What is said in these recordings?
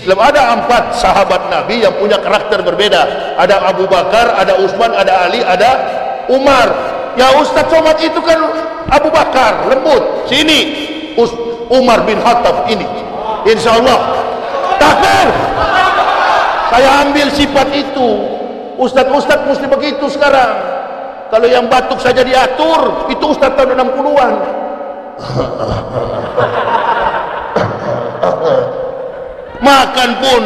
Islam ada 4 sahabat Nabi yang punya karakter berbeda. Ada Abu Bakar, ada Utsman, ada Ali, ada Umar. Ya Ustaz Somad itu kan Abu Bakar, lembut. Sini Umar bin Khattab ini. Insyaallah. Takbir. Saya ambil sifat itu. Ustaz-ustaz mesti begitu sekarang. Kalau yang batuk saja diatur, itu ustaz tahun 60-an. Makan pun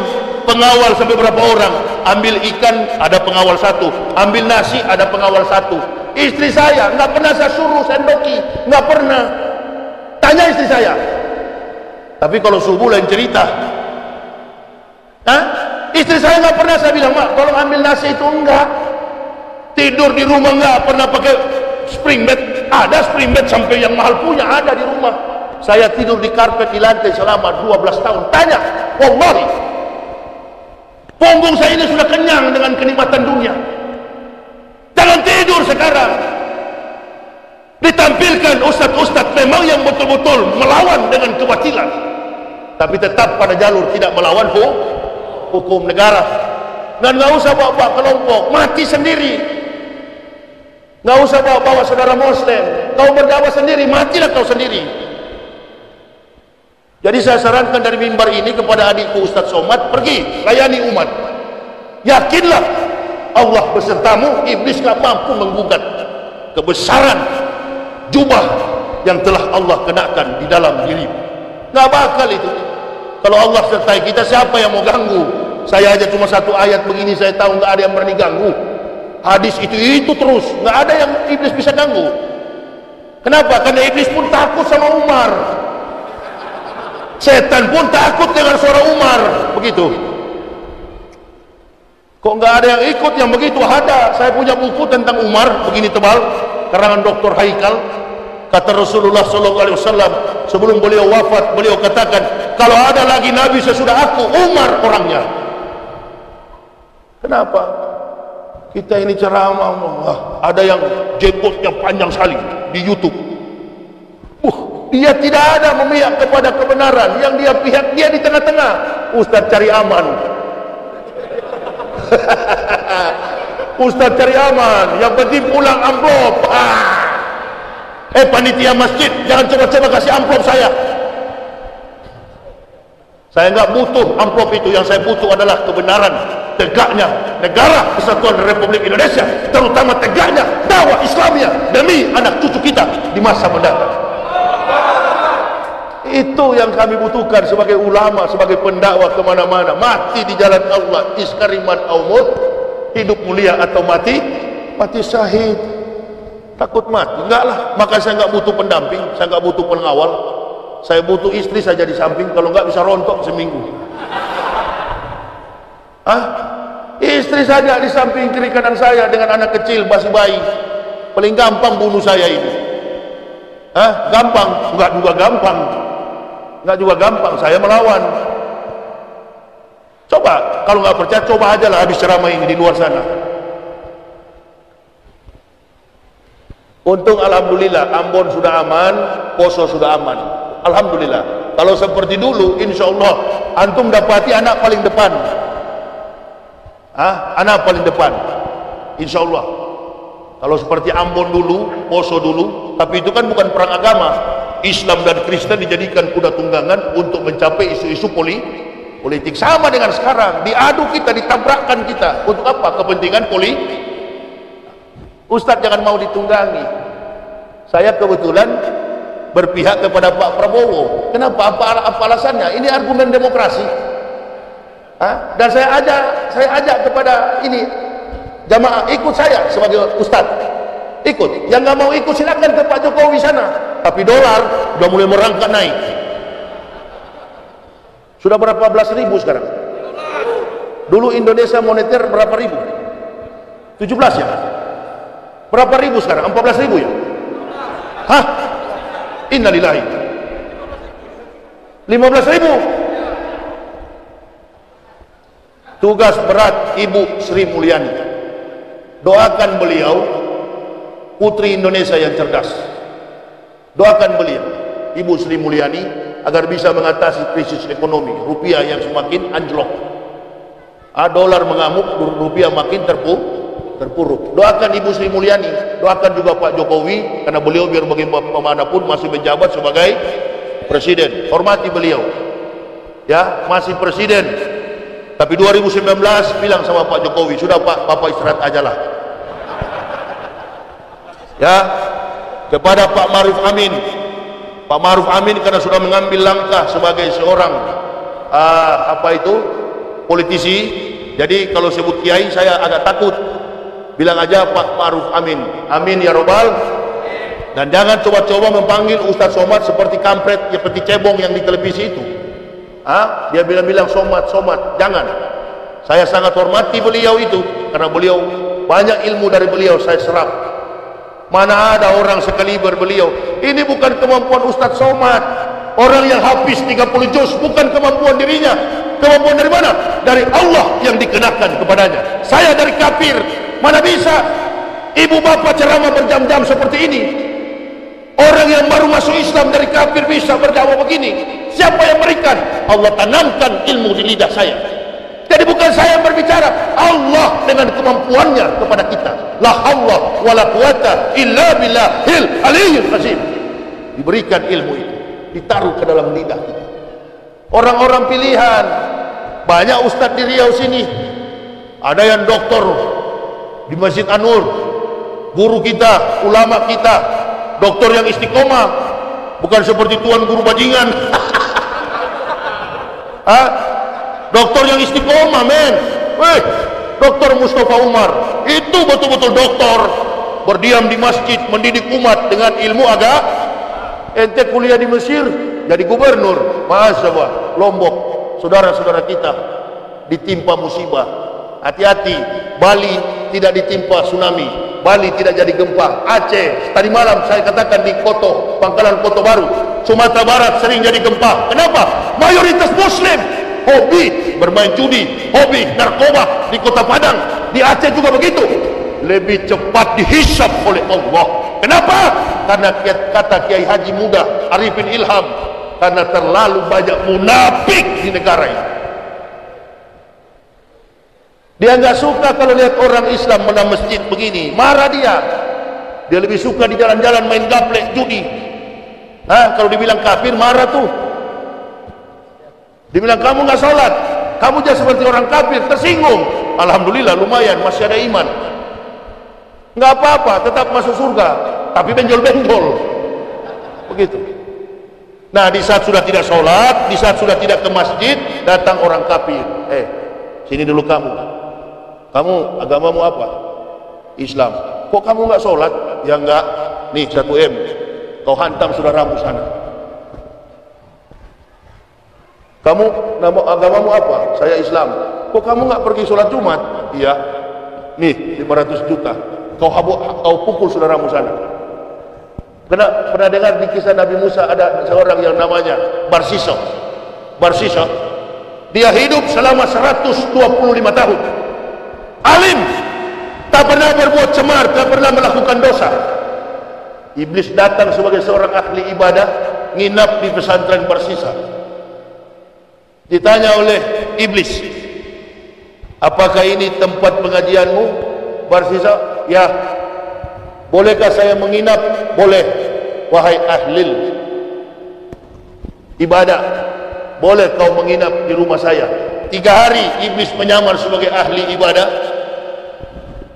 pengawal sampai berapa orang. Ambil ikan ada pengawal 1, ambil nasi ada pengawal 1. Istri saya nggak pernah saya suruh sendoki, nggak pernah. Tanya istri saya. Tapi kalau subuh lain cerita. Hah? Istri saya nggak pernah saya bilang, mak tolong ambil nasi itu, enggak. Tidur di rumah nggak pernah pakai spring bed. Ada spring bed sampai yang mahal punya ada di rumah. Saya tidur di karpet di lantai selama 12 tahun. Tanya, wallahi, punggung saya ini sudah kenyang dengan kenikmatan dunia. Jangan tidur sekarang. Ditampilkan ustaz-ustaz memang yang betul-betul melawan dengan kebatilan, tapi tetap pada jalur tidak melawan hukum negara. Dan nggak usah bawa-bawa kelompok, mati sendiri. Nggak usah bawa-bawa saudara Muslim. Kau berdakwah sendiri, matilah kau sendiri. Jadi saya sarankan dari mimbar ini kepada adikku Ustaz Somad, pergi layani umat. Yakinlah Allah besertamu, iblis gak mampu menggugat kebesaran jubah yang telah Allah kenakan di dalam diri. Gak bakal itu. Kalau Allah sertai kita, siapa yang mau ganggu? Saya aja cuma 1 ayat begini saya tahu gak ada yang berani ganggu. Hadis itu terus, nggak ada yang iblis bisa ganggu. Kenapa? Karena iblis pun takut sama Umar. Setan pun takut dengan suara Umar. Begitu. Kok nggak ada yang ikut yang begitu? Ada. Saya punya buku tentang Umar begini tebal, karangan Dr. Haikal. Kata Rasulullah SAW sebelum beliau wafat, beliau katakan, kalau ada lagi Nabi sesudah aku, Umar orangnya. Kenapa? Kita ini ceramah, ada yang jenggotnya panjang sekali di YouTube. Dia tidak ada memihak kepada kebenaran, yang dia pihak dia di tengah-tengah. Ustaz cari aman. Ustaz cari aman, yang penting pulang amplop. Panitia masjid, jangan coba-coba kasih amplop saya. Saya nggak butuh amplop itu, yang saya butuh adalah kebenaran, tegaknya negara Kesatuan Republik Indonesia, terutama tegaknya dakwah Islamnya demi anak cucu kita di masa mendatang. Itu yang kami butuhkan sebagai ulama, sebagai pendakwah kemana-mana. Mati di jalan Allah, iskariman aumut, hidup mulia atau mati syahid. Takut mati? Enggak lah. Maka saya nggak butuh pendamping, saya nggak butuh pengawal. Saya butuh istri saja di samping, kalau nggak bisa rontok seminggu. Istri saja di samping kiri kanan saya dengan anak kecil masih bayi. Paling gampang bunuh saya ini. Gampang? Enggak juga gampang. Enggak juga gampang, saya melawan. Coba, kalau nggak percaya coba aja lah habis ceramah ini di luar sana. Untung alhamdulillah Ambon sudah aman, Poso sudah aman. Alhamdulillah. Kalau seperti dulu, insya Allah antum dapati anak paling depan. Anak paling depan, insya Allah. Kalau seperti Ambon dulu, Poso dulu, tapi itu kan bukan perang agama. Islam dan Kristen dijadikan kuda tunggangan untuk mencapai isu-isu politik. Sama dengan sekarang, diadu kita, ditabrakkan kita. Untuk apa? Kepentingan politik. Ustadz jangan mau ditunggangi. Saya kebetulan berpihak kepada Pak Prabowo. Kenapa? Apa alasannya? Ini argumen demokrasi. Dan saya ajak kepada ini jamaah ikut saya sebagai ustadz. Ikut. Yang nggak mau ikut silakan ke Pak Jokowi sana. Tapi dolar udah mulai merangkak naik. Sudah berapa belas ribu sekarang? Dulu Indonesia moneter berapa ribu? 17 ya? Berapa ribu sekarang? 14 ribu ya? Innalillahi. 15 ribu. Tugas berat Ibu Sri Mulyani, doakan beliau, putri Indonesia yang cerdas. Doakan beliau, Ibu Sri Mulyani, agar bisa mengatasi krisis ekonomi rupiah yang semakin anjlok. Dolar mengamuk, rupiah makin terpuruk. Doakan Ibu Sri Mulyani, doakan juga Pak Jokowi, karena beliau biar bagaimanapun masih menjabat sebagai presiden. Hormati beliau, ya, masih presiden. Tapi 2019 bilang sama Pak Jokowi, sudah Pak, Bapak istirahat aja lah. Ya, kepada Pak Ma'ruf Amin, Pak Ma'ruf Amin karena sudah mengambil langkah sebagai seorang politisi, jadi kalau sebut kiai saya agak takut. Bilang aja Pak Ma'ruf Amin, amin ya robbal. Dan jangan coba-coba memanggil Ustaz Somad seperti kampret, seperti cebong yang di televisi itu. Dia bilang-bilang Somad, jangan. Saya sangat hormati beliau itu, karena beliau banyak ilmu dari beliau saya serap. Mana ada orang sekaliber beliau. Ini bukan kemampuan Ustaz Somad. Orang yang habis 30 juz bukan kemampuan dirinya. Kemampuan dari mana? Dari Allah yang dikenakan kepadanya. Saya dari kafir, mana bisa ibu bapak ceramah berjam-jam seperti ini. Orang yang baru masuk Islam dari kafir bisa berdakwah begini. Siapa yang berikan? Allah tanamkan ilmu di lidah saya. Jadi bukan saya yang berbicara, Allah dengan kemampuannya kepada kita. La haula wala quwata illa billahil aliyyil azim. Diberikan ilmu itu, ditaruh ke dalam lidah kita. Orang-orang pilihan, banyak ustadz di Riau sini. Ada yang doktor di Masjid An-Nur, guru kita, ulama kita, doktor yang istiqomah, bukan seperti tuan guru bajingan. Doktor yang istiqomah, men. Doktor Mustafa Umar itu betul-betul doktor, berdiam di masjid, mendidik umat dengan ilmu agama. Ente kuliah di Mesir, jadi gubernur, Masya Allah. Lombok, saudara-saudara kita ditimpa musibah. Hati-hati, Bali tidak ditimpa tsunami, Bali tidak jadi gempa. Aceh, tadi malam saya katakan di Koto, Pangkalan Koto Baru, Sumatera Barat sering jadi gempa. Kenapa? Mayoritas Muslim, hobi bermain judi, hobi narkoba di Kota Padang, di Aceh juga begitu. Lebih cepat dihisap oleh Allah. Kenapa? Karena kata Kiai Haji Muda Arifin Ilham, karena terlalu banyak munafik di negara ini. Dia nggak suka kalau lihat orang Islam menang masjid begini, marah dia. Dia lebih suka di jalan-jalan main gaplek, judi. Kalau dibilang kafir marah tuh. Dibilang kamu nggak sholat, kamu jadi seperti orang kafir, tersinggung. Alhamdulillah lumayan masih ada iman. Nggak apa-apa, tetap masuk surga, tapi benjol-benjol. Begitu. Nah, di saat sudah tidak sholat, di saat sudah tidak ke masjid, datang orang kafir. Sini dulu kamu. Kamu agamamu apa? Islam. Kok kamu nggak sholat? Ya nggak. Nih 1 M. Kau hantam saudaramu sana. Kamu agamamu apa? Saya Islam. Kok kamu nggak pergi sholat Jumat? Iya. Nih 500 juta. Kau pukul saudaramu sana. Pernah dengar di kisah Nabi Musa ada seorang yang namanya Barsisa. Dia hidup selama 125 tahun. Alim, tak pernah berbuat cemar, tak pernah melakukan dosa. Iblis datang sebagai seorang ahli ibadah, nginap di pesantren Barsisa. Ditanya oleh iblis, apakah ini tempat pengajianmu, Barsisa? Ya. Bolehkah saya menginap? Boleh. Wahai ahlil ibadah, boleh kau menginap di rumah saya. 3 hari iblis menyamar sebagai ahli ibadah.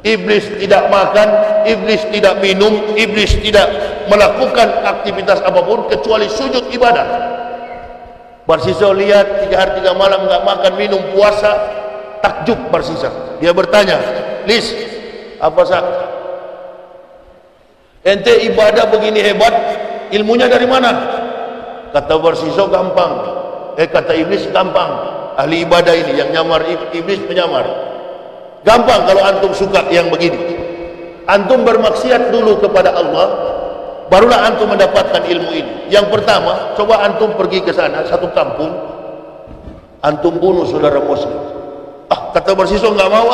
Iblis tidak makan, iblis tidak minum, iblis tidak melakukan aktivitas apapun kecuali sujud ibadah. Barsisa lihat 3 hari 3 malam nggak makan minum, puasa, takjub Barsisa. Dia bertanya, Lis, apa sah? Ente ibadah begini hebat, ilmunya dari mana? Kata Barsisa, gampang. Kata iblis, gampang. Ahli ibadah ini yang nyamar, iblis menyamar. Gampang kalau antum suka yang begini. Antum bermaksiat dulu kepada Allah, barulah antum mendapatkan ilmu ini. Yang pertama, coba antum pergi ke sana, satu kampung, antum bunuh saudara muslim. Kata Barsisa, nggak mau.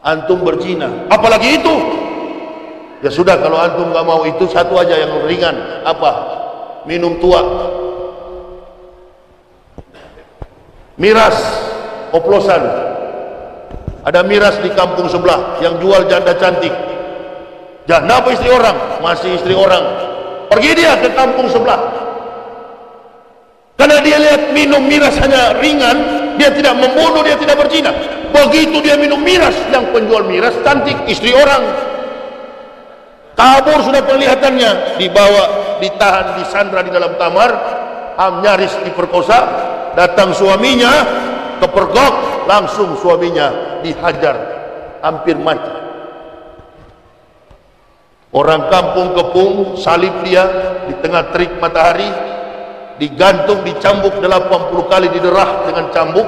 Antum berzina, apalagi itu. Ya sudah, kalau antum nggak mau itu, satu aja yang ringan. Apa? Minum tua. miras oplosan. Ada miras di kampung sebelah yang jual janda cantik. Janda apa istri orang? Masih istri orang. Pergi dia ke kampung sebelah. Karena dia lihat minum miras hanya ringan, dia tidak membunuh, dia tidak berzina. Begitu dia minum miras, yang penjual miras cantik, istri orang. Kabur sudah penglihatannya, dibawa, ditahan, disandra di dalam kamar, nyaris diperkosa. Datang suaminya, kepergok, langsung suaminya dihajar, hampir mati. Orang kampung kepung, salib dia di tengah terik matahari, digantung, dicambuk 80 kali, diderah dengan cambuk,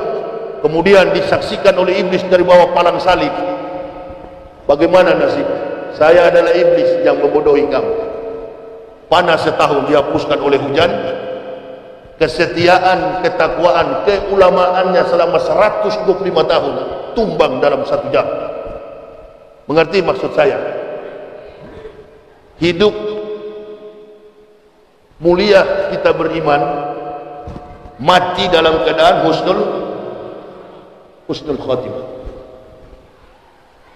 kemudian disaksikan oleh iblis dari bawah palang salib. Bagaimana nasib? Saya adalah iblis yang membodohi kamu. Panas setahun dihapuskan oleh hujan. Kesetiaan, ketakwaan, keulamaannya selama 125 tahun tumbang dalam 1 jam. Mengerti maksud saya? Hidup mulia kita beriman, mati dalam keadaan husnul khatimah.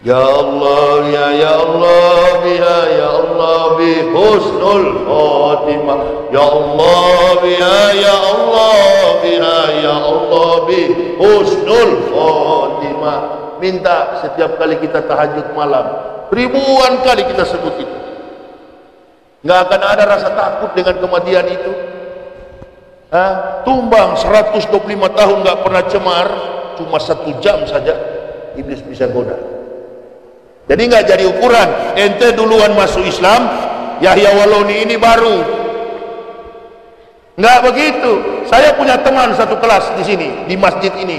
Ya Allah, ya Allah, biha ya Allah, bi husnul khatimah. Ya Allah, biha ya Allah, biha ya Allah, bi husnul khatimah. Minta setiap kali kita tahajud malam, ribuan kali kita sebut itu. Nggak akan ada rasa takut dengan kematian itu. Tumbang 125 tahun nggak pernah cemar, cuma 1 jam saja iblis bisa goda. Jadi nggak jadi ukuran. Ente duluan masuk Islam, Yahya Waloni ini baru. Nggak begitu. Saya punya teman satu kelas di sini, di masjid ini.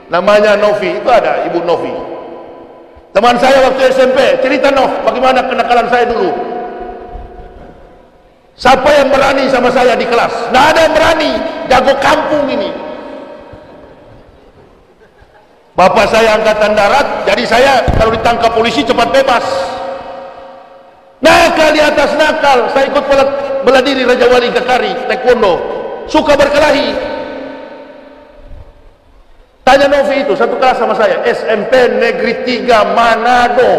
Namanya Novi, itu ada Ibu Novi. Teman saya waktu SMP, cerita Nov, bagaimana kenakalan saya dulu. Siapa yang berani sama saya di kelas? Nggak ada yang berani, jago kampung ini. Bapak saya angkatan darat, jadi saya kalau ditangkap polisi cepat bebas. Nakal di atas nakal. Saya ikut bela diri Raja Wali Kakari, taekwondo, suka berkelahi. Tanya Novi itu, satu kelas sama saya, SMP Negeri 3 Manado.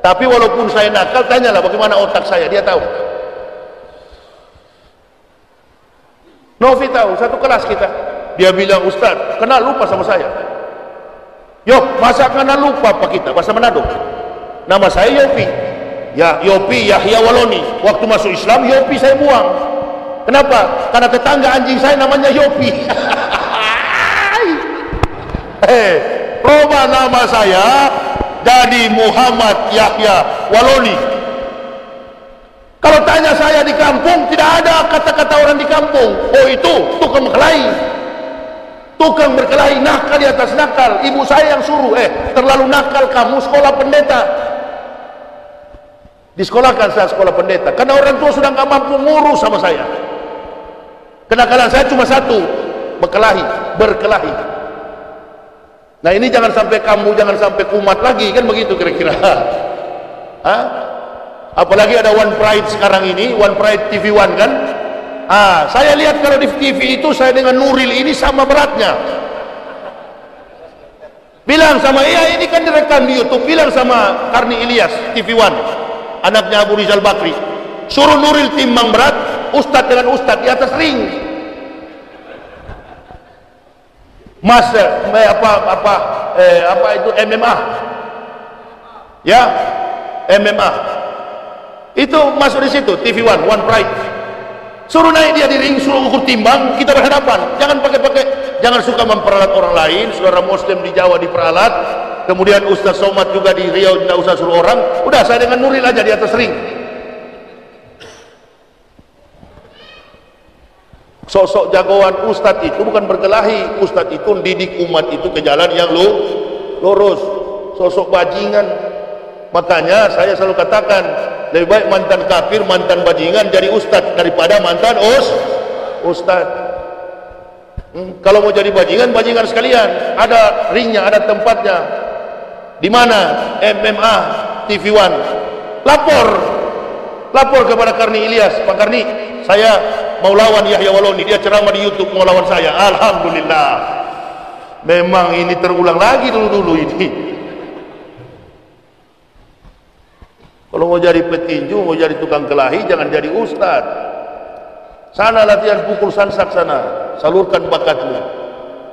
Tapi walaupun saya nakal, tanyalah bagaimana otak saya, dia tahu. Novi tahu, satu kelas kita. Dia bilang, Ustaz, kenal lupa sama saya. Yok, masa kena lupa apa kita? Bahasa Manado. Nama saya Yopi. Ya, Yopi Yahya Waloni. Waktu masuk Islam, Yopi saya buang. Kenapa? Karena tetangga anjing saya namanya Yopi. Coba nama saya jadi Muhammad Yahya Waloni. Kalau tanya saya di kampung, tidak ada kata-kata orang di kampung. Oh itu tukang berkelahi. Tukang berkelahi, nakal di atas nakal. Ibu saya yang suruh, terlalu nakal kamu, sekolah pendeta. Disekolahkan saya sekolah pendeta, karena orang tua sudah nggak mampu ngurus sama saya. Kenakalan saya cuma satu, berkelahi. Nah ini jangan sampai kamu, jangan sampai kumat lagi, kan begitu kira-kira. Apalagi ada One Pride sekarang ini, One Pride TV One kan. Saya lihat kalau di TV itu saya dengan Nuril ini sama beratnya. Bilang sama, iya ini kan direkam di YouTube. Bilang sama Karni Ilyas TV One, anaknya Abu Rizal Bakri, suruh Nuril timbang berat, ustadz dengan ustadz di atas ring. Mas apa itu MMA? Ya, MMA. Itu masuk di situ TV One, One Pride. Suruh naik dia di ring, suruh ukur timbang, kita berhadapan. Jangan jangan suka memperalat orang lain. Saudara Muslim di Jawa diperalat, kemudian Ustaz Somad juga di Riau tidak usah suruh orang. Udah saya dengan Nuril aja di atas ring. Sosok jagoan Ustadz itu bukan berkelahi. Ustadz itu didik umat itu ke jalan yang lurus. Sosok bajingan. Makanya saya selalu katakan, lebih baik mantan kafir, mantan bajingan jadi ustadz daripada mantan ustadz. Kalau mau jadi bajingan, bajingan sekalian. Ada ringnya, ada tempatnya. Di mana? MMA TV One. Lapor kepada Karni Ilyas, Pak Karni, saya mau lawan Yahya Waloni, dia ceramah di YouTube mau lawan saya. Alhamdulillah. Memang ini terulang lagi dulu-dulu ini. Kalau mau jadi petinju, mau jadi tukang kelahi, jangan jadi ustad. Sana latihan pukul sansak sana, salurkan bakatmu.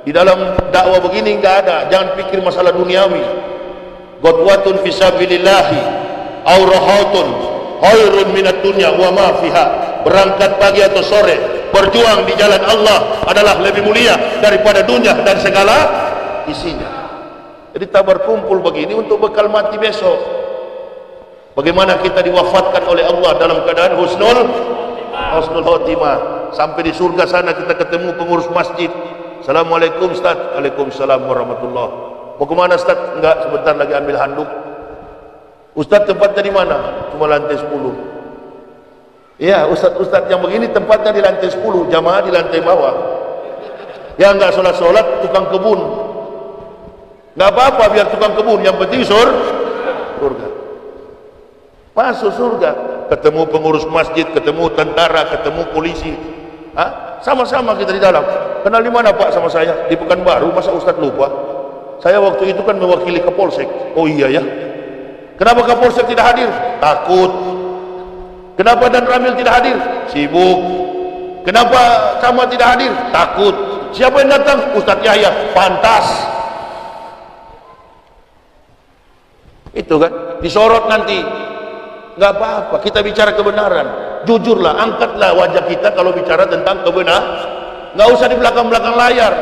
Di dalam dakwah begini enggak ada, jangan pikir masalah duniawi. Ghadwatun fisabilillahi aw rahatun khairun minad dunya wa ma fiha. Berangkat pagi atau sore, berjuang di jalan Allah adalah lebih mulia daripada dunia dan segala isinya. Jadi tak berkumpul begini untuk bekal mati besok. Bagaimana kita diwafatkan oleh Allah dalam keadaan husnul khotimah. Sampai di surga sana kita ketemu pengurus masjid. Assalamualaikum Ustaz. Waalaikumsalam warahmatullahi. Mau kemana Ustaz? Enggak, sebentar lagi ambil handuk. Ustaz tempatnya di mana? Cuma lantai 10. Iya, Ustaz yang begini tempatnya di lantai 10, jamaah di lantai bawah. Ya enggak sholat-sholat, tukang kebun. Enggak apa-apa biar tukang kebun, yang penting surga. Masuk surga, ketemu pengurus masjid, ketemu tentara, ketemu polisi. Sama-sama kita di dalam. Kenal di mana Pak sama saya? Di Pekanbaru. Masa Ustaz lupa? Saya waktu itu kan mewakili Kapolsek. Oh iya ya. Kenapa Kapolsek tidak hadir? Takut. Kenapa Dan Ramil tidak hadir? Sibuk. Kenapa Camat tidak hadir? Takut. Siapa yang datang? Ustaz Yahya. Pantas. Itu kan disorot nanti. Nggak apa-apa, kita bicara kebenaran. Jujurlah, angkatlah wajah kita kalau bicara tentang kebenaran. Nggak usah di belakang-belakang layar,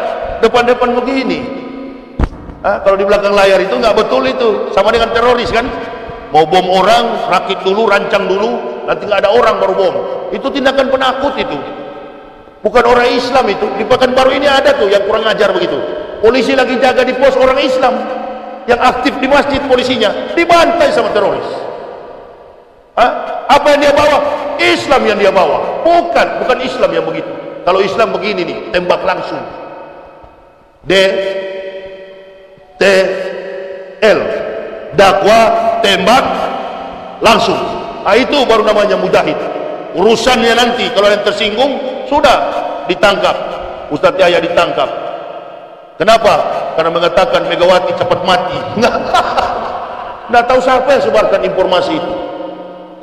depan-depan begini. Kalau di belakang layar itu nggak betul, itu sama dengan teroris kan. Mau bom orang, rakit dulu, rancang dulu, nanti nggak ada orang baru bom. Itu tindakan penakut itu. Bukan orang Islam itu. Di Pekanbaru ini ada tuh yang kurang ajar begitu. Polisi lagi jaga di pos orang Islam yang aktif di masjid, polisinya dibantai sama teroris. Apa yang dia bawa? Islam yang dia bawa. Bukan Islam yang begitu. Kalau Islam begini nih, tembak langsung. DTL, dakwah tembak langsung. Itu baru namanya mujahid. Urusannya nanti kalau yang tersinggung sudah ditangkap. Ustaz Yahya ditangkap. Kenapa? Karena mengatakan Megawati cepat mati. Nggak tahu siapa yang sebarkan informasi itu.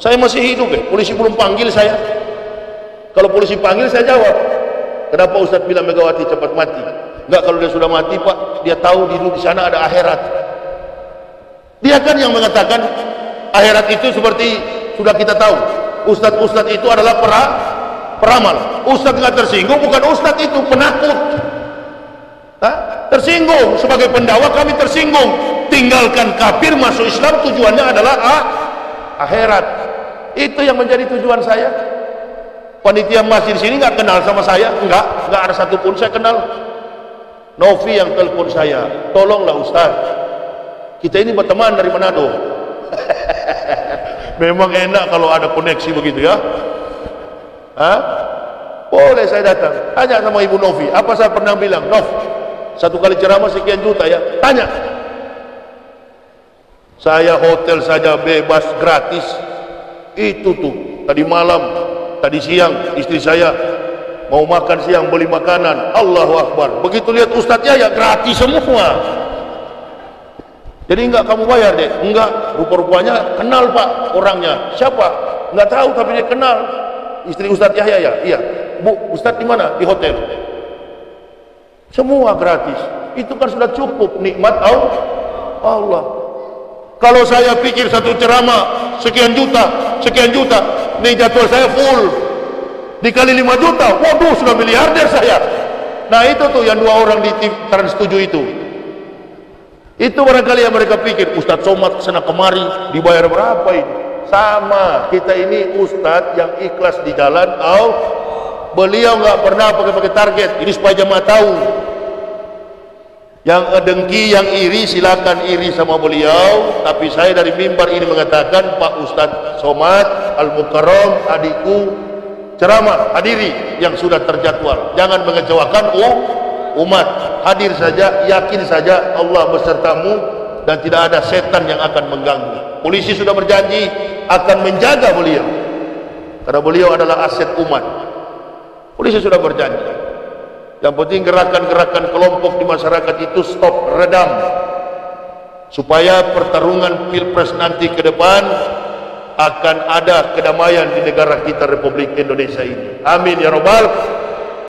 Saya masih hidup polisi belum panggil saya. Kalau polisi panggil saya jawab. Kenapa Ustaz bilang Megawati cepat mati? Enggak, kalau dia sudah mati Pak, dia tahu di sana ada akhirat. Dia kan yang mengatakan akhirat itu seperti sudah kita tahu. Ustaz-ustaz itu adalah peramal. Ustaz nggak tersinggung, bukan ustaz itu penakut. Tersinggung sebagai pendakwah, kami tersinggung. Tinggalkan kafir masuk Islam, tujuannya adalah akhirat. Itu yang menjadi tujuan saya. Panitia masjid sini nggak kenal sama saya, nggak ada satupun saya kenal. Novi yang telepon saya, tolonglah Ustaz, kita ini berteman dari Manado. Memang enak kalau ada koneksi begitu ya. Boleh saya datang, tanya sama Ibu Novi. Apa saya pernah bilang, Nov, satu kali ceramah sekian juta ya? Tanya. Saya hotel saja bebas gratis. Itu tuh tadi malam, tadi siang istri saya mau makan siang, beli makanan. Allahu Akbar. Begitu lihat ustadznya ya gratis semua. Jadi enggak kamu bayar deh? Enggak. Rupa-rupanya kenal Pak orangnya. Siapa? Enggak tahu tapi dia kenal. Istri Ustadz Yahya ya? Iya. Bu, Ustadz di mana? Di hotel. Semua gratis. Itu kan sudah cukup nikmat Allah. Kalau saya pikir satu ceramah sekian juta, ini jadwal saya full. Dikali 5 juta, waduh sudah miliarder saya. Nah itu tuh yang 2 orang di Trans 7 itu. Itu barangkali yang mereka pikir, Ustadz Somad kesana kemari, dibayar berapa ini? Sama, kita ini Ustadz yang ikhlas di jalan beliau nggak pernah pakai target. Ini supaya jemaah tahu. Yang dengki, yang iri, silakan iri sama beliau. Tapi saya dari mimbar ini mengatakan, Pak Ustadz Somad Al-Mukarram, adikku, ceramah, hadiri yang sudah terjadwal. Jangan mengecewakan umat. Hadir saja, yakin saja Allah besertamu dan tidak ada setan yang akan mengganggu. Polisi sudah berjanji akan menjaga beliau karena beliau adalah aset umat. Polisi sudah berjanji. Yang penting gerakan-gerakan kelompok di masyarakat itu stop, redam, supaya pertarungan pilpres nanti ke depan akan ada kedamaian di negara kita Republik Indonesia ini. Amin ya Rabbal